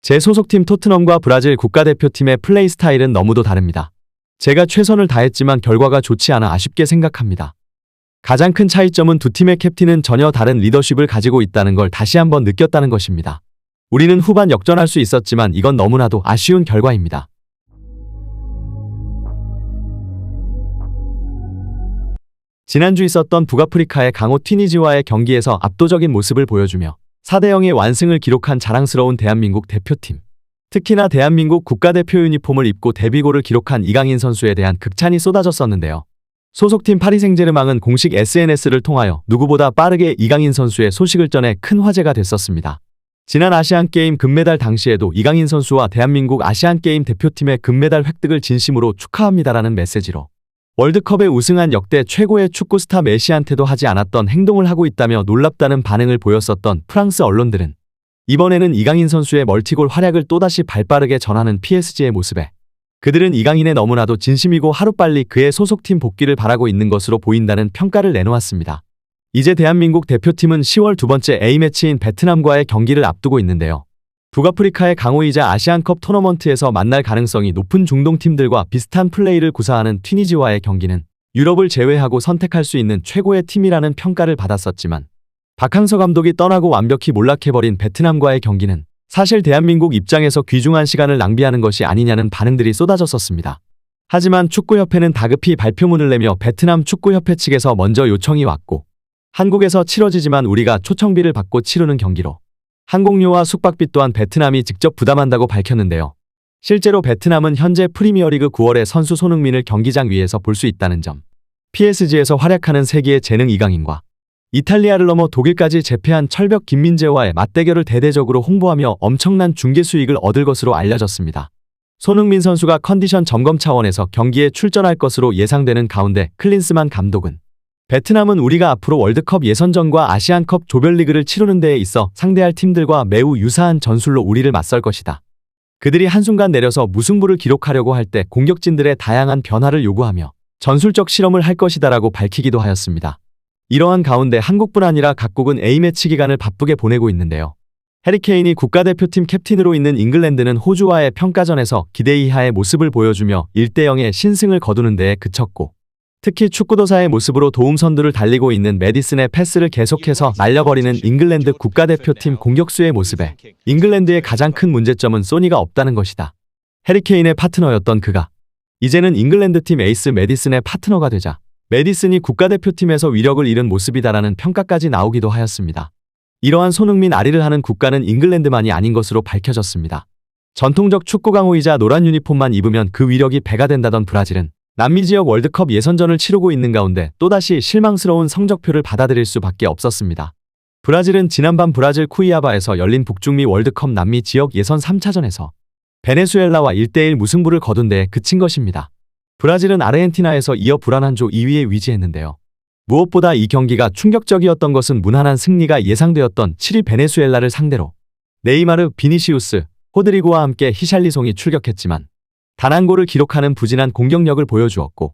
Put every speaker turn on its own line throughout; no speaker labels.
제 소속팀 토트넘과 브라질 국가대표팀의 플레이 스타일은 너무도 다릅니다. 제가 최선을 다했지만 결과가 좋지 않아 아쉽게 생각합니다. 가장 큰 차이점은 두 팀의 캡틴은 전혀 다른 리더십을 가지고 있다는 걸 다시 한번 느꼈다는 것입니다. 우리는 후반 역전할 수 있었지만 이건 너무나도 아쉬운 결과입니다. 지난주 있었던 북아프리카의 강호 튀니지와의 경기에서 압도적인 모습을 보여주며 4대0의 완승을 기록한 자랑스러운 대한민국 대표팀. 특히나 대한민국 국가대표 유니폼을 입고 데뷔골을 기록한 이강인 선수에 대한 극찬이 쏟아졌었는데요. 소속팀 파리 생제르맹은 공식 SNS를 통하여 누구보다 빠르게 이강인 선수의 소식을 전해 큰 화제가 됐었습니다. 지난 아시안게임 금메달 당시에도 이강인 선수와 대한민국 아시안게임 대표팀의 금메달 획득을 진심으로 축하합니다라는 메시지로 월드컵에 우승한 역대 최고의 축구 스타 메시한테도 하지 않았던 행동을 하고 있다며 놀랍다는 반응을 보였었던 프랑스 언론들은 이번에는 이강인 선수의 멀티골 활약을 또다시 발빠르게 전하는 PSG의 모습에 그들은 이강인의 너무나도 진심이고 하루빨리 그의 소속팀 복귀를 바라고 있는 것으로 보인다는 평가를 내놓았습니다. 이제 대한민국 대표팀은 10월 두 번째 A매치인 베트남과의 경기를 앞두고 있는데요. 북아프리카의 강호이자 아시안컵 토너먼트에서 만날 가능성이 높은 중동팀들과 비슷한 플레이를 구사하는 튀니지와의 경기는 유럽을 제외하고 선택할 수 있는 최고의 팀이라는 평가를 받았었지만 박항서 감독이 떠나고 완벽히 몰락해버린 베트남과의 경기는 사실 대한민국 입장에서 귀중한 시간을 낭비하는 것이 아니냐는 반응들이 쏟아졌었습니다. 하지만 축구협회는 다급히 발표문을 내며 베트남 축구협회 측에서 먼저 요청이 왔고 한국에서 치러지지만 우리가 초청비를 받고 치르는 경기로 항공료와 숙박비 또한 베트남이 직접 부담한다고 밝혔는데요. 실제로 베트남은 현재 프리미어리그 9월에 선수 손흥민을 경기장 위에서 볼 수 있다는 점, PSG에서 활약하는 세기의 재능 이강인과 이탈리아를 넘어 독일까지 재패한 철벽 김민재와의 맞대결을 대대적으로 홍보하며 엄청난 중계 수익을 얻을 것으로 알려졌습니다. 손흥민 선수가 컨디션 점검 차원에서 경기에 출전할 것으로 예상되는 가운데 클린스만 감독은 베트남은 우리가 앞으로 월드컵 예선전과 아시안컵 조별리그를 치르는 데에 있어 상대할 팀들과 매우 유사한 전술로 우리를 맞설 것이다. 그들이 한순간 내려서 무승부를 기록하려고 할 때 공격진들의 다양한 변화를 요구하며 전술적 실험을 할 것이다라고 밝히기도 하였습니다. 이러한 가운데 한국뿐 아니라 각국은 A매치 기간을 바쁘게 보내고 있는데요. 해리케인이 국가대표팀 캡틴으로 있는 잉글랜드는 호주와의 평가전에서 기대 이하의 모습을 보여주며 1대0의 신승을 거두는 데에 그쳤고 특히 축구도사의 모습으로 도움 선두를 달리고 있는 매디슨의 패스를 계속해서 날려버리는 잉글랜드 국가대표팀 공격수의 모습에 잉글랜드의 가장 큰 문제점은 소니가 없다는 것이다. 해리케인의 파트너였던 그가 이제는 잉글랜드팀 에이스 매디슨의 파트너가 되자 매디슨이 국가대표팀에서 위력을 잃은 모습이다라는 평가까지 나오기도 하였습니다. 이러한 손흥민 아리를 하는 국가는 잉글랜드만이 아닌 것으로 밝혀졌습니다. 전통적 축구 강호이자 노란 유니폼만 입으면 그 위력이 배가 된다던 브라질은 남미 지역 월드컵 예선전을 치르고 있는 가운데 또다시 실망스러운 성적표를 받아들일 수밖에 없었습니다. 브라질은 지난밤 브라질 쿠이아바에서 열린 북중미 월드컵 남미 지역 예선 3차전에서 베네수엘라와 1대1 무승부를 거둔 데에 그친 것입니다. 브라질은 아르헨티나에서 이어 불안한 조 2위에 위치했는데요. 무엇보다 이 경기가 충격적이었던 것은 무난한 승리가 예상되었던 7위 베네수엘라를 상대로 네이마르, 비니시우스, 호드리고와 함께 히샬리송이 출격했지만 단 한 골을 기록하는 부진한 공격력을 보여주었고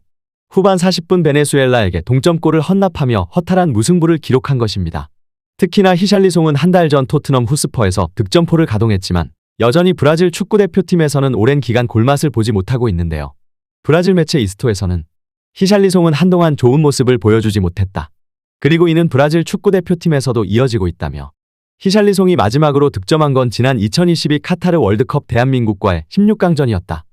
후반 40분 베네수엘라에게 동점골을 헌납하며 허탈한 무승부를 기록한 것입니다. 특히나 히샬리송은 한 달 전 토트넘 후스퍼에서 득점포를 가동했지만 여전히 브라질 축구대표팀에서는 오랜 기간 골맛을 보지 못하고 있는데요. 브라질 매체 이스토에서는 히샬리송은 한동안 좋은 모습을 보여주지 못했다. 그리고 이는 브라질 축구대표팀에서도 이어지고 있다며 히샬리송이 마지막으로 득점한 건 지난 2022 카타르 월드컵 대한민국과의 16강전이었다.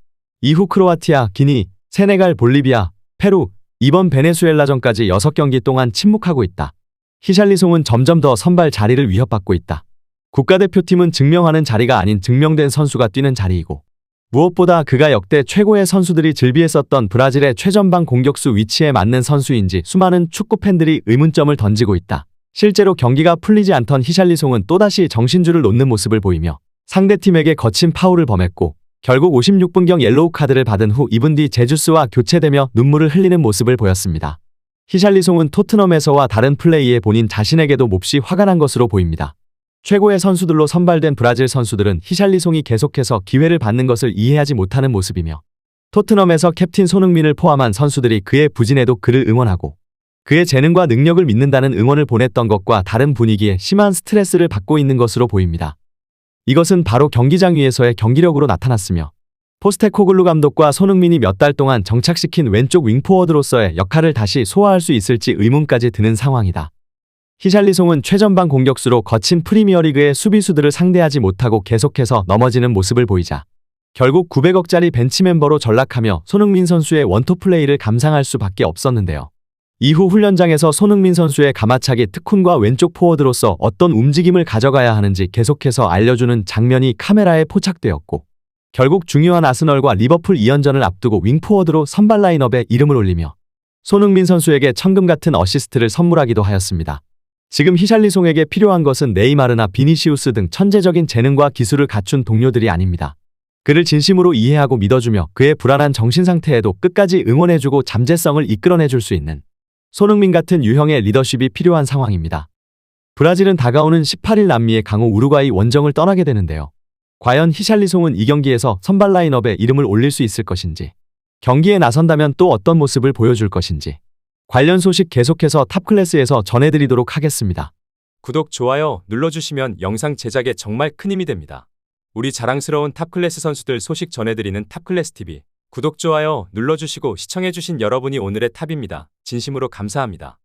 이후 크로아티아, 기니, 세네갈, 볼리비아, 페루, 이번 베네수엘라전까지 6경기 동안 침묵하고 있다. 히샬리송은 점점 더 선발 자리를 위협받고 있다. 국가대표팀은 증명하는 자리가 아닌 증명된 선수가 뛰는 자리이고 무엇보다 그가 역대 최고의 선수들이 즐비했었던 브라질의 최전방 공격수 위치에 맞는 선수인지 수많은 축구 팬들이 의문점을 던지고 있다. 실제로 경기가 풀리지 않던 히샬리송은 또다시 정신줄을 놓는 모습을 보이며 상대팀에게 거친 파울을 범했고 결국 56분경 옐로우 카드를 받은 후 2분 뒤 제주스와 교체되며 눈물을 흘리는 모습을 보였습니다. 히샬리송은 토트넘에서와 다른 플레이에 본인 자신에게도 몹시 화가 난 것으로 보입니다. 최고의 선수들로 선발된 브라질 선수들은 히샬리송이 계속해서 기회를 받는 것을 이해하지 못하는 모습이며 토트넘에서 캡틴 손흥민을 포함한 선수들이 그의 부진에도 그를 응원하고 그의 재능과 능력을 믿는다는 응원을 보냈던 것과 다른 분위기에 심한 스트레스를 받고 있는 것으로 보입니다. 이것은 바로 경기장 위에서의 경기력으로 나타났으며 포스테코글루 감독과 손흥민이 몇 달 동안 정착시킨 왼쪽 윙포워드로서의 역할을 다시 소화할 수 있을지 의문까지 드는 상황이다. 히샬리송은 최전방 공격수로 거친 프리미어리그의 수비수들을 상대하지 못하고 계속해서 넘어지는 모습을 보이자 결국 900억짜리 벤치 멤버로 전락하며 손흥민 선수의 원톱 플레이를 감상할 수밖에 없었는데요. 이후 훈련장에서 손흥민 선수의 가마차기 특훈과 왼쪽 포워드로서 어떤 움직임을 가져가야 하는지 계속해서 알려주는 장면이 카메라에 포착되었고 결국 중요한 아스널과 리버풀 2연전을 앞두고 윙포워드로 선발 라인업에 이름을 올리며 손흥민 선수에게 천금 같은 어시스트를 선물하기도 하였습니다. 지금 히샬리송에게 필요한 것은 네이마르나 비니시우스 등 천재적인 재능과 기술을 갖춘 동료들이 아닙니다. 그를 진심으로 이해하고 믿어주며 그의 불안한 정신 상태에도 끝까지 응원해주고 잠재성을 이끌어내줄 수 있는 손흥민 같은 유형의 리더십이 필요한 상황입니다. 브라질은 다가오는 18일 남미의 강호 우루과이 원정을 떠나게 되는데요. 과연 히샬리송은 이 경기에서 선발 라인업에 이름을 올릴 수 있을 것인지, 경기에 나선다면 또 어떤 모습을 보여줄 것인지 관련 소식 계속해서 탑클래스에서 전해드리도록 하겠습니다.
구독, 좋아요 눌러주시면 영상 제작에 정말 큰 힘이 됩니다. 우리 자랑스러운 탑클래스 선수들 소식 전해드리는 탑클래스TV. 구독, 좋아요 눌러주시고 시청해주신 여러분이 오늘의 탑입니다. 진심으로 감사합니다.